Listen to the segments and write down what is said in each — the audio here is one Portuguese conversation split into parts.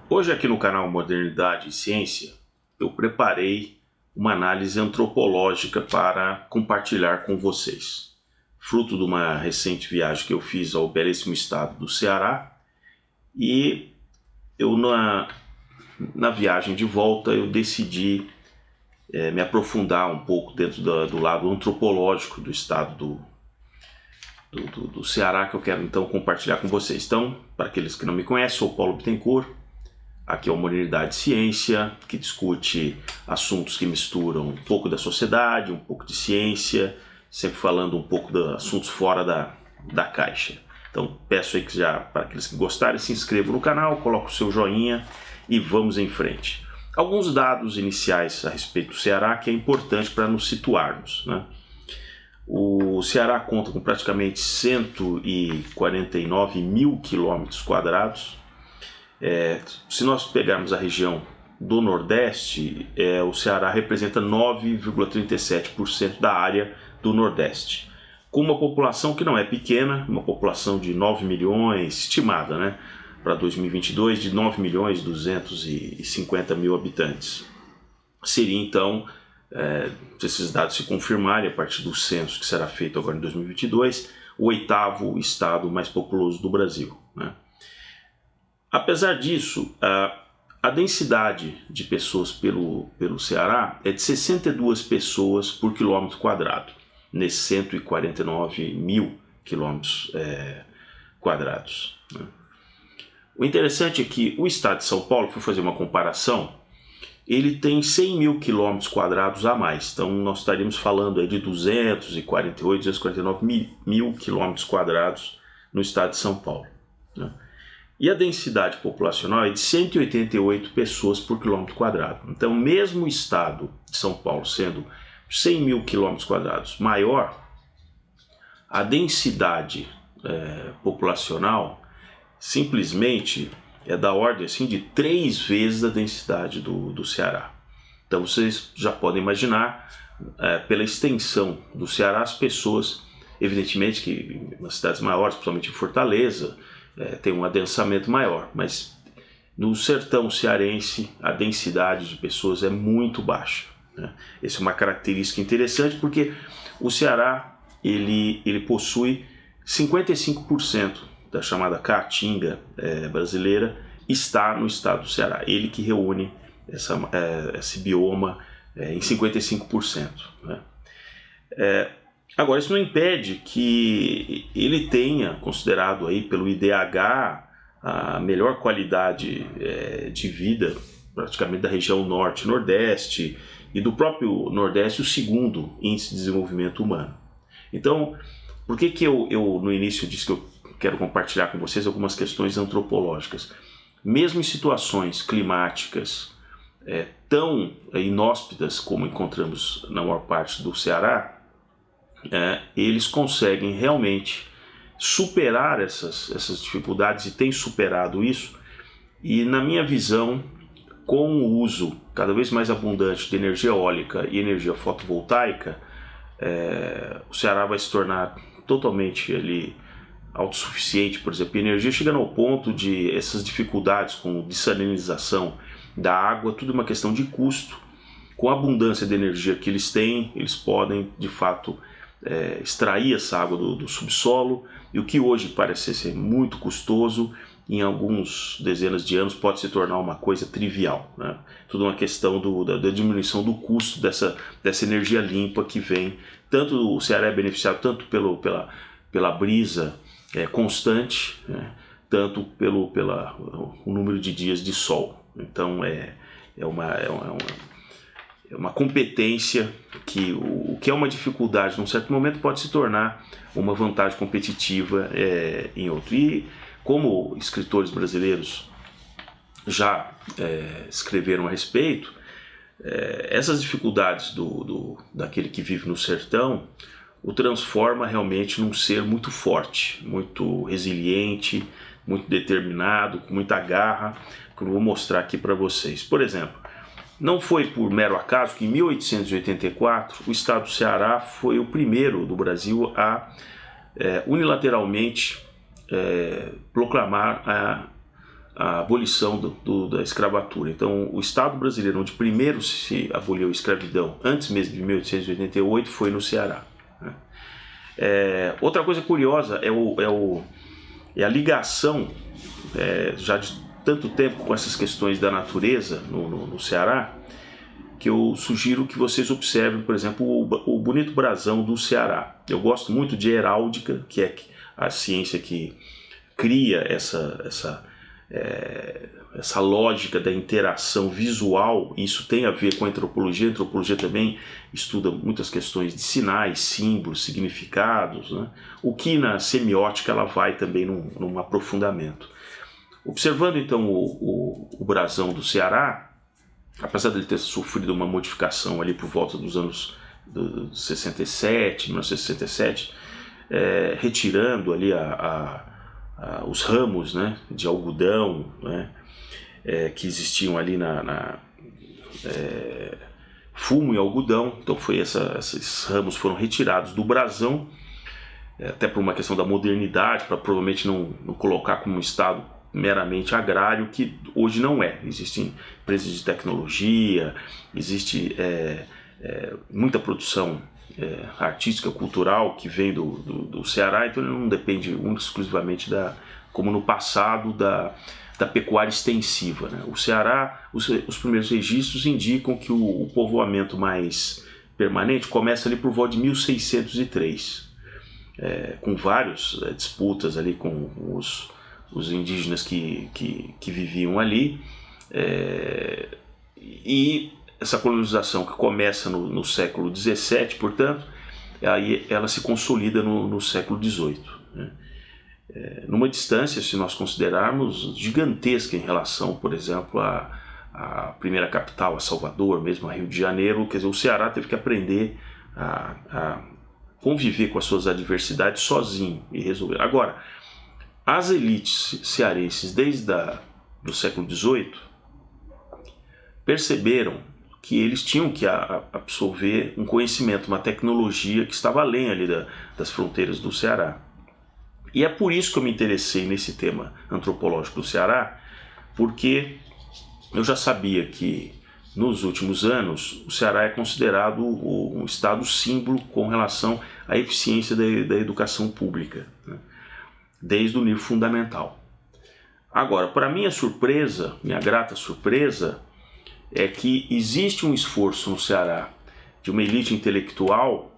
Hoje aqui no canal Modernidade e Ciência, eu preparei uma análise antropológica para compartilhar com vocês. Fruto de uma recente viagem que eu fiz ao belíssimo estado do Ceará, e eu na viagem de volta eu decidi me aprofundar um pouco dentro do lado antropológico do estado do Ceará, que eu quero então compartilhar com vocês. Então, para aqueles que não me conhecem, sou Paulo Bittencourt. Aqui é o Modernidade e Ciência, que discute assuntos que misturam um pouco da sociedade, um pouco de ciência, sempre falando um pouco de assuntos fora da caixa. Então peço aí que já, para aqueles que gostarem, se inscrevam no canal, coloquem o seu joinha e vamos em frente. Alguns dados iniciais a respeito do Ceará que é importante para nos situarmos, né? O Ceará conta com praticamente 149 mil quilômetros quadrados. Se nós pegarmos a região do Nordeste, o Ceará representa 9,37% da área do Nordeste, com uma população que não é pequena, uma população de 9 milhões, estimada, né, para 2022, de 9 milhões 250 mil habitantes. Seria então, se esses dados se confirmarem a partir do censo que será feito agora em 2022, o 8º estado mais populoso do Brasil, né? Apesar disso, a densidade de pessoas pelo Ceará é de 62 pessoas por quilômetro quadrado, nesses 149 mil quilômetros quadrados, né? O interessante é que o estado de São Paulo, fui fazer uma comparação, ele tem 100 mil quilômetros quadrados a mais. Então nós estaríamos falando aí de 249 mil quilômetros quadrados no estado de São Paulo, né? E a densidade populacional é de 188 pessoas por quilômetro quadrado. Então, mesmo o estado de São Paulo sendo 100 mil quilômetros quadrados maior, a densidade populacional simplesmente é da ordem assim, de 3 vezes a densidade do Ceará. Então, vocês já podem imaginar, pela extensão do Ceará, as pessoas, evidentemente que nas cidades maiores, principalmente em Fortaleza, tem um adensamento maior, mas no sertão cearense a densidade de pessoas é muito baixa, né? Essa é uma característica interessante porque o Ceará ele possui 55% da chamada caatinga brasileira está no estado do Ceará, ele que reúne esse bioma em 55%, né? Agora, isso não impede que ele tenha considerado aí pelo IDH a melhor qualidade de vida praticamente da região norte e nordeste, e do próprio Nordeste o 2º índice de desenvolvimento humano. Então, por que eu no início disse que eu quero compartilhar com vocês algumas questões antropológicas? Mesmo em situações climáticas tão inóspitas como encontramos na maior parte do Ceará, eles conseguem realmente superar essas dificuldades e têm superado isso. E na minha visão, com o uso cada vez mais abundante de energia eólica e energia fotovoltaica, o Ceará vai se tornar totalmente ali autossuficiente, por exemplo, energia, chegando ao ponto de essas dificuldades com dessalinização da água, tudo uma questão de custo. Com a abundância de energia que eles têm, eles podem de fato extrair essa água do subsolo, e o que hoje parece ser muito custoso, em alguns dezenas de anos pode se tornar uma coisa trivial, né? Tudo uma questão da diminuição do custo dessa energia limpa que vem. Tanto o Ceará é beneficiado tanto pela brisa constante, né? Tanto pelo número de dias de sol. Então é uma competência que o que é uma dificuldade num certo momento pode se tornar uma vantagem competitiva em outro. E como escritores brasileiros já escreveram a respeito, essas dificuldades daquele que vive no sertão o transforma realmente num ser muito forte, muito resiliente, muito determinado, com muita garra, que eu vou mostrar aqui para vocês. Por exemplo, não foi por mero acaso que em 1884 o estado do Ceará foi o primeiro do Brasil a unilateralmente proclamar a abolição da escravatura. Então, o Estado brasileiro, onde primeiro se aboliu a escravidão, antes mesmo de 1888, foi no Ceará. Outra coisa curiosa é a ligação, já de tanto tempo, com essas questões da natureza no Ceará, que eu sugiro que vocês observem, por exemplo, o bonito brasão do Ceará. Eu gosto muito de heráldica, que é a ciência que cria essa lógica da interação visual. Isso tem a ver com a antropologia. A antropologia também estuda muitas questões de sinais, símbolos, significados, né? O que na semiótica ela vai também num aprofundamento. Observando então o brasão do Ceará, apesar de ele ter sofrido uma modificação ali por volta dos anos 1967, retirando ali os ramos, né, de algodão, né, que existiam ali fumo e algodão. Então esses ramos foram retirados do brasão, até por uma questão da modernidade, para provavelmente não colocar como um estado meramente agrário, que hoje não é. Existem empresas de tecnologia, existe muita produção artística, cultural, que vem do Ceará, então ele não depende exclusivamente, como no passado, da pecuária extensiva, né? O Ceará, os primeiros registros indicam que o povoamento mais permanente começa ali por volta de 1603, com várias disputas ali com os indígenas que viviam ali, e essa colonização que começa no século XVII, portanto, aí ela se consolida no século XVIII, né? Numa distância, se nós considerarmos, gigantesca em relação, por exemplo, à primeira capital, a Salvador, mesmo a Rio de Janeiro. Quer dizer, o Ceará teve que aprender a conviver com as suas adversidades sozinho e resolver. Agora, as elites cearenses, desde do século XVIII, perceberam que eles tinham que absorver um conhecimento, uma tecnologia que estava além ali das fronteiras do Ceará. E é por isso que eu me interessei nesse tema antropológico do Ceará, porque eu já sabia que nos últimos anos o Ceará é considerado um estado símbolo com relação à eficiência da educação pública, né? Desde o nível fundamental. Agora, para minha surpresa, minha grata surpresa, é que existe um esforço no Ceará de uma elite intelectual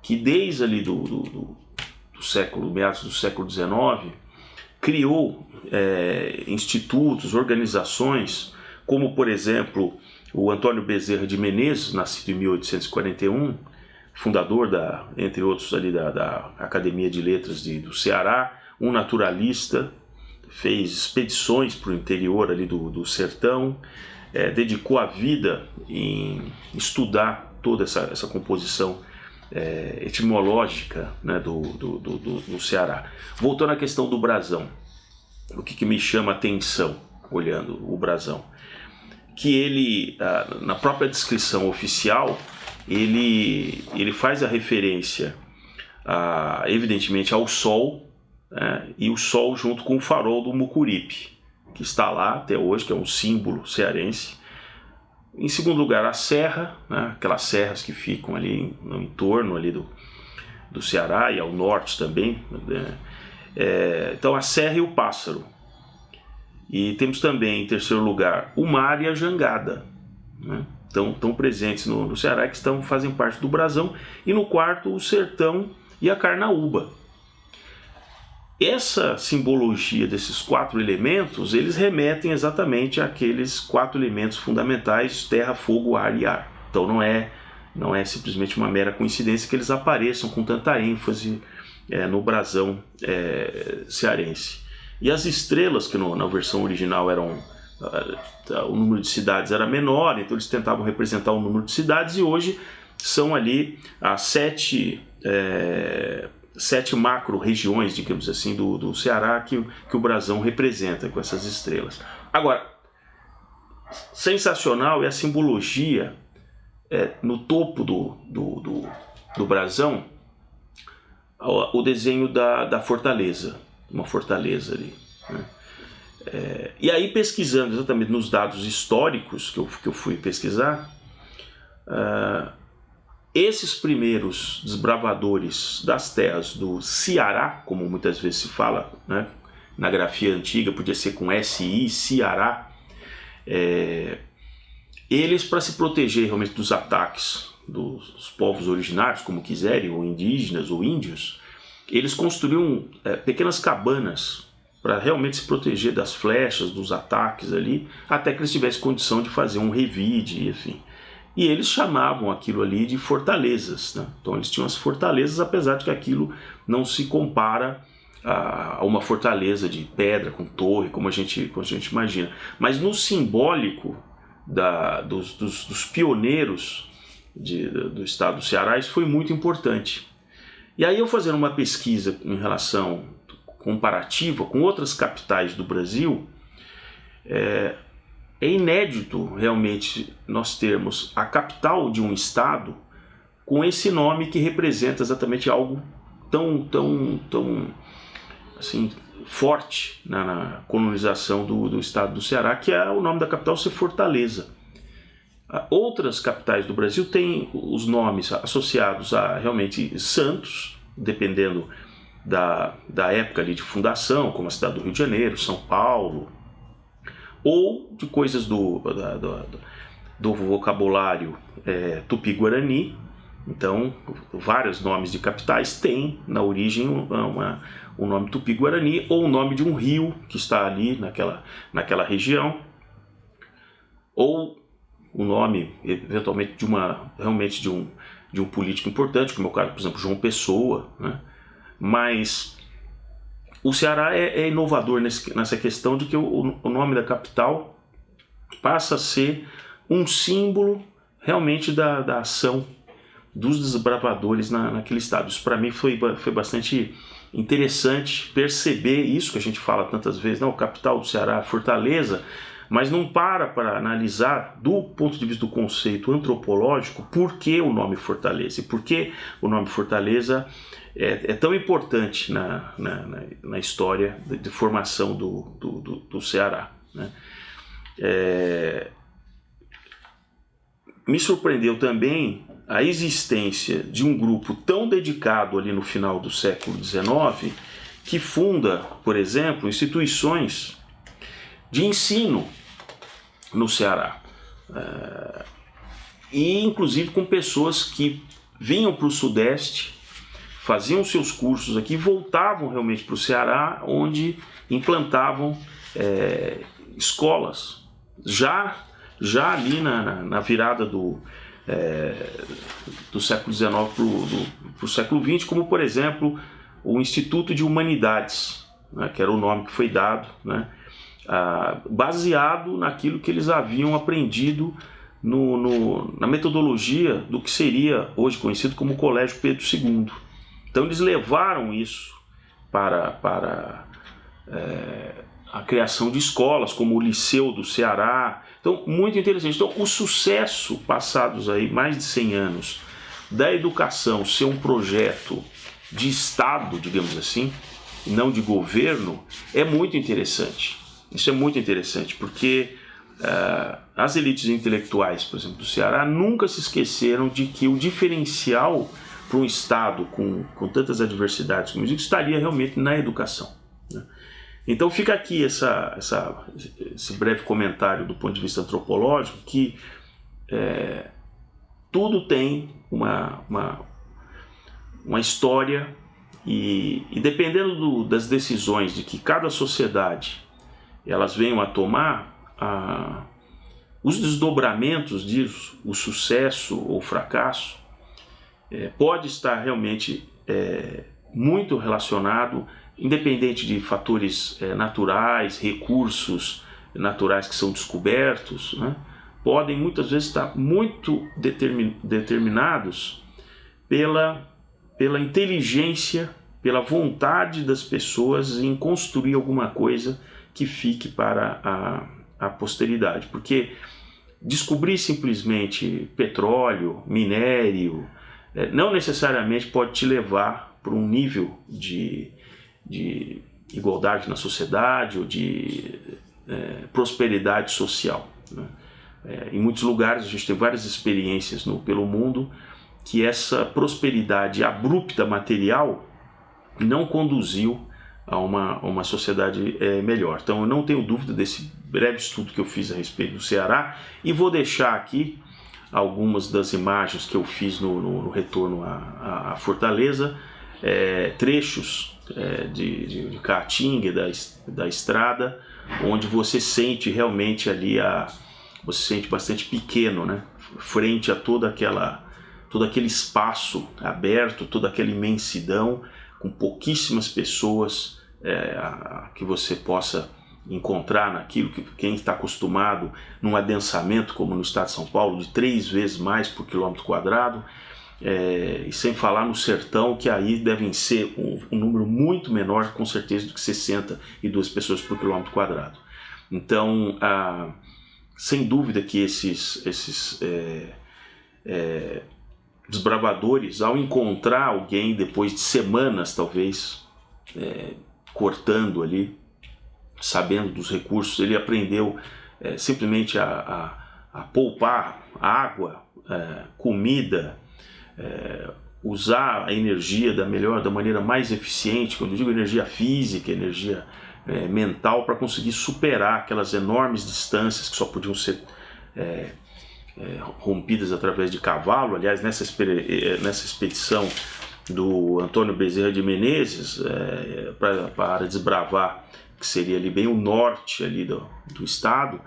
que desde ali meados do século XIX, criou institutos, organizações, como por exemplo o Antônio Bezerra de Menezes, nascido em 1841, fundador entre outros ali da Academia de Letras do Ceará, um naturalista, fez expedições para o interior ali do sertão, dedicou a vida em estudar toda essa composição etimológica, né, do Ceará. Voltando à questão do brasão, o que me chama a atenção olhando o brasão, que ele, na própria descrição oficial, ele faz a referência, evidentemente, ao sol, e o sol junto com o farol do Mucuripe, que está lá até hoje, que é um símbolo cearense. Em segundo lugar, a serra, né, aquelas serras que ficam ali no entorno ali do Ceará e ao norte também, né? Então a serra e o pássaro. E temos também, em terceiro lugar, o mar e a jangada, né? Estão presentes no Ceará, que fazem parte do brasão. E no quarto, o sertão e a carnaúba. Essa simbologia desses quatro elementos, eles remetem exatamente àqueles quatro elementos fundamentais: terra, fogo, ar e ar. Então não é simplesmente uma mera coincidência que eles apareçam com tanta ênfase no brasão cearense. E as estrelas, que na versão original o número de cidades era menor, então eles tentavam representar o número de cidades, e hoje são ali as sete macro-regiões, digamos assim, do Ceará que o brasão representa com essas estrelas. Agora, sensacional é a simbologia no topo do brasão, o desenho da fortaleza, uma fortaleza ali, né? E aí, pesquisando exatamente nos dados históricos que eu fui pesquisar, esses primeiros desbravadores das terras do Ceará, como muitas vezes se fala, né? Na grafia antiga podia ser com SI, Ceará, eles, para se proteger realmente dos ataques dos povos originários, como quiserem, ou indígenas ou índios, eles construíam pequenas cabanas para realmente se proteger das flechas, dos ataques ali, até que eles tivessem condição de fazer um revide, enfim. E eles chamavam aquilo ali de fortalezas, né? Então eles tinham as fortalezas, apesar de que aquilo não se compara a uma fortaleza de pedra com torre, como a gente imagina. Mas no simbólico dos pioneiros do estado do Ceará, isso foi muito importante. E aí eu fazendo uma pesquisa em relação comparativa com outras capitais do Brasil, é inédito realmente nós termos a capital de um estado com esse nome que representa exatamente algo tão assim, forte na colonização do estado do Ceará, que é o nome da capital ser Fortaleza. Outras capitais do Brasil têm os nomes associados a realmente santos, dependendo da época ali de fundação, como a cidade do Rio de Janeiro, São Paulo, ou de coisas do vocabulário tupi-guarani. Então, vários nomes de capitais têm na origem um nome tupi-guarani ou o nome de um rio que está ali naquela região, ou o nome eventualmente de um político importante, como é o caso, por exemplo, João Pessoa, né? Mas o Ceará é inovador nessa questão de que o nome da capital passa a ser um símbolo realmente da ação dos desbravadores naquele estado. Isso para mim foi bastante interessante perceber isso que a gente fala tantas vezes, não, capital do Ceará, Fortaleza, mas não para analisar do ponto de vista do conceito antropológico por que o nome Fortaleza e por que o nome Fortaleza é tão importante na história de formação do Ceará, né? Me surpreendeu também a existência de um grupo tão dedicado ali no final do século XIX que funda, por exemplo, instituições de ensino no Ceará, e inclusive com pessoas que vinham para o Sudeste, faziam seus cursos aqui, voltavam realmente para o Ceará, onde implantavam escolas, já ali na virada do século XIX para o século XX, como por exemplo o Instituto de Humanidades, né, que era o nome que foi dado, né, baseado naquilo que eles haviam aprendido na metodologia do que seria hoje conhecido como Colégio Pedro II. Então eles levaram isso para a criação de escolas como o Liceu do Ceará. Então, muito interessante. Então, o sucesso, passados aí mais de 100 anos, da educação ser um projeto de Estado, digamos assim, não de governo, é muito interessante. Isso é muito interessante, porque as elites intelectuais, por exemplo, do Ceará, nunca se esqueceram de que o diferencial para um Estado com tantas adversidades como eu digo, estaria realmente na educação, né? Então fica aqui esse breve comentário do ponto de vista antropológico, que tudo tem uma história e dependendo das decisões de que cada sociedade elas venham a tomar, os desdobramentos disso, o sucesso ou o fracasso, pode estar realmente muito relacionado, independente de fatores naturais, recursos naturais que são descobertos, né, podem muitas vezes estar muito determinados pela inteligência, pela vontade das pessoas em construir alguma coisa que fique para a posteridade. Porque descobrir simplesmente petróleo, minério, não necessariamente pode te levar para um nível de igualdade na sociedade ou de prosperidade social, né? Em muitos lugares a gente tem várias experiências pelo mundo que essa prosperidade abrupta material não conduziu a uma sociedade melhor. Então eu não tenho dúvida desse breve estudo que eu fiz a respeito do Ceará, e vou deixar aqui algumas das imagens que eu fiz no retorno à Fortaleza, trechos de Caatinga, da estrada, onde você sente realmente ali, você se sente bastante pequeno, né? Frente a todo aquele espaço aberto, toda aquela imensidão, com pouquíssimas pessoas que você possa encontrar naquilo que quem está acostumado num adensamento como no estado de São Paulo de 3 vezes mais por quilômetro quadrado, e sem falar no sertão, que aí devem ser um número muito menor, com certeza, do que 62 pessoas por quilômetro quadrado. Então, sem dúvida que esses desbravadores, ao encontrar alguém depois de semanas, talvez, cortando ali, sabendo dos recursos, ele aprendeu simplesmente a poupar água, comida, usar a energia da maneira mais eficiente. Quando eu digo energia física, energia mental, para conseguir superar aquelas enormes distâncias que só podiam ser rompidas através de cavalo. Aliás, nessa expedição do Antônio Bezerra de Menezes, para desbravar, que seria ali bem o norte ali do estado,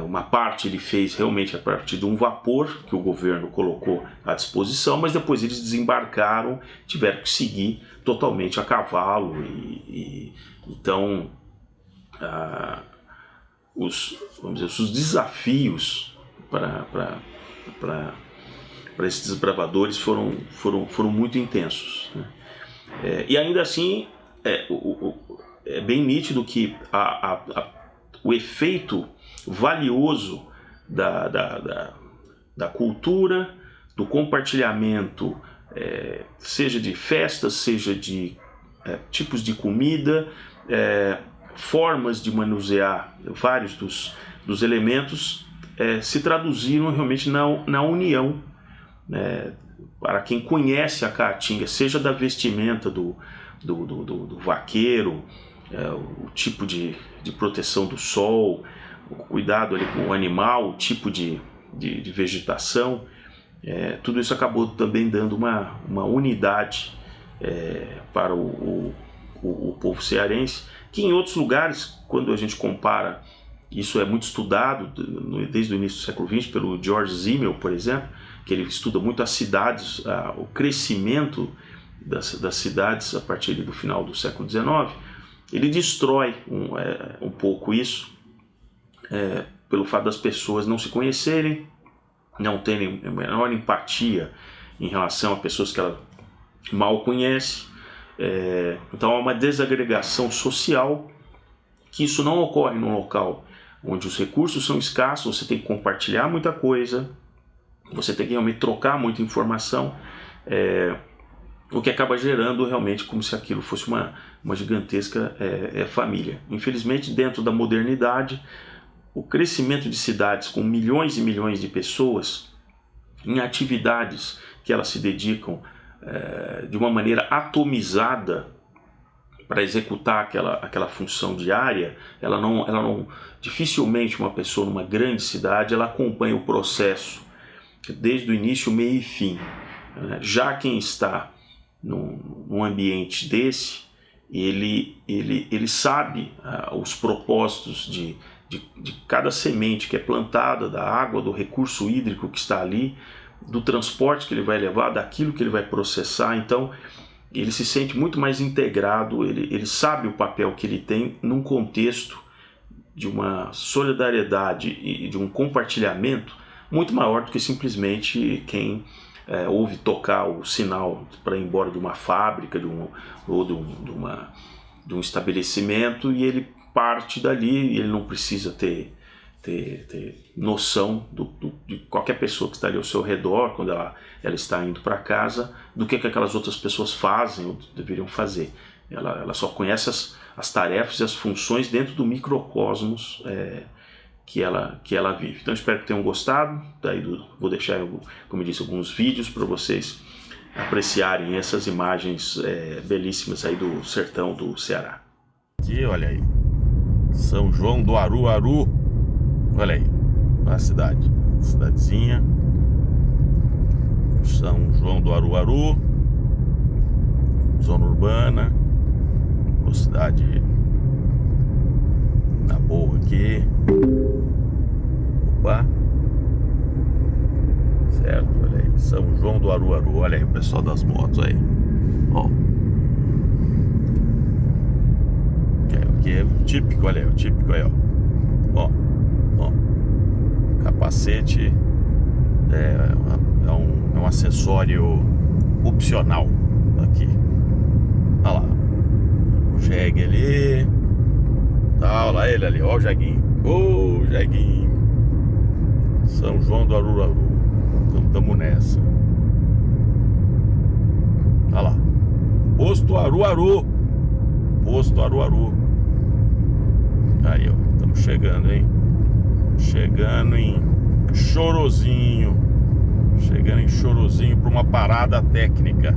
uma parte ele fez realmente a partir de um vapor que o governo colocou à disposição, mas depois eles desembarcaram, tiveram que seguir totalmente a cavalo, então os desafios para esses desbravadores foram muito intensos, né? E ainda assim é bem nítido que o efeito valioso da cultura, do compartilhamento, seja de festas, seja de tipos de comida, formas de manusear vários dos elementos, se traduziram realmente na união, para quem conhece a Caatinga, seja da vestimenta do vaqueiro, o tipo de proteção do sol, o cuidado ali com o animal, o tipo de vegetação, tudo isso acabou também dando uma unidade para o povo cearense, que em outros lugares, quando a gente compara, isso é muito estudado desde o início do século XX pelo George Simmel, por exemplo, que ele estuda muito as cidades, o crescimento das cidades a partir do final do século XIX. Ele destrói um pouco isso, pelo fato das pessoas não se conhecerem, não terem a menor empatia em relação a pessoas que ela mal conhece. Então há uma desagregação social, que isso não ocorre num local onde os recursos são escassos. Você tem que compartilhar muita coisa, você tem que realmente trocar muita informação, o que acaba gerando realmente como se aquilo fosse uma gigantesca família. Infelizmente, dentro da modernidade, o crescimento de cidades com milhões e milhões de pessoas em atividades que elas se dedicam de uma maneira atomizada para executar aquela função diária, ela não dificilmente uma pessoa numa grande cidade ela acompanha o processo desde o início, meio e fim. Já quem está num ambiente desse, ele sabe os propósitos de cada semente que é plantada, da água, do recurso hídrico que está ali, do transporte que ele vai levar, daquilo que ele vai processar. Então ele se sente muito mais integrado, ele sabe o papel que ele tem num contexto de uma solidariedade e de um compartilhamento muito maior do que simplesmente quem ouve tocar o sinal para ir embora de uma fábrica ou de um estabelecimento, e ele parte dali, e ele não precisa ter noção de qualquer pessoa que está ali ao seu redor, quando ela está indo para casa, do que aquelas outras pessoas fazem ou deveriam fazer. Ela só conhece as tarefas e as funções dentro do microcosmos que ela vive. Então espero que tenham gostado. Vou deixar, como eu disse, alguns vídeos para vocês apreciarem essas imagens belíssimas aí do sertão do Ceará. Aqui, olha aí, São João do Aruaru. Olha aí, a cidadezinha São João do Aruaru, zona urbana, cidade na boa aqui. Opa, certo, olha aí, São João do Aruaru. Olha aí o pessoal das motos aí, ó. Aqui é o típico, olha aí, o típico aí, ó. Capacete é um acessório opcional aqui. Olha lá, o jegue ali, tá, olha lá ele ali, ó o jeguinho. Ô, jeguinho. São João do Aruaru. Tamo nessa. Olha lá, Posto Aruaru. Posto Aruaru. Aí, ó, estamos chegando, hein? Chegando em Chorozinho. Chegando em Chorozinho para uma parada técnica.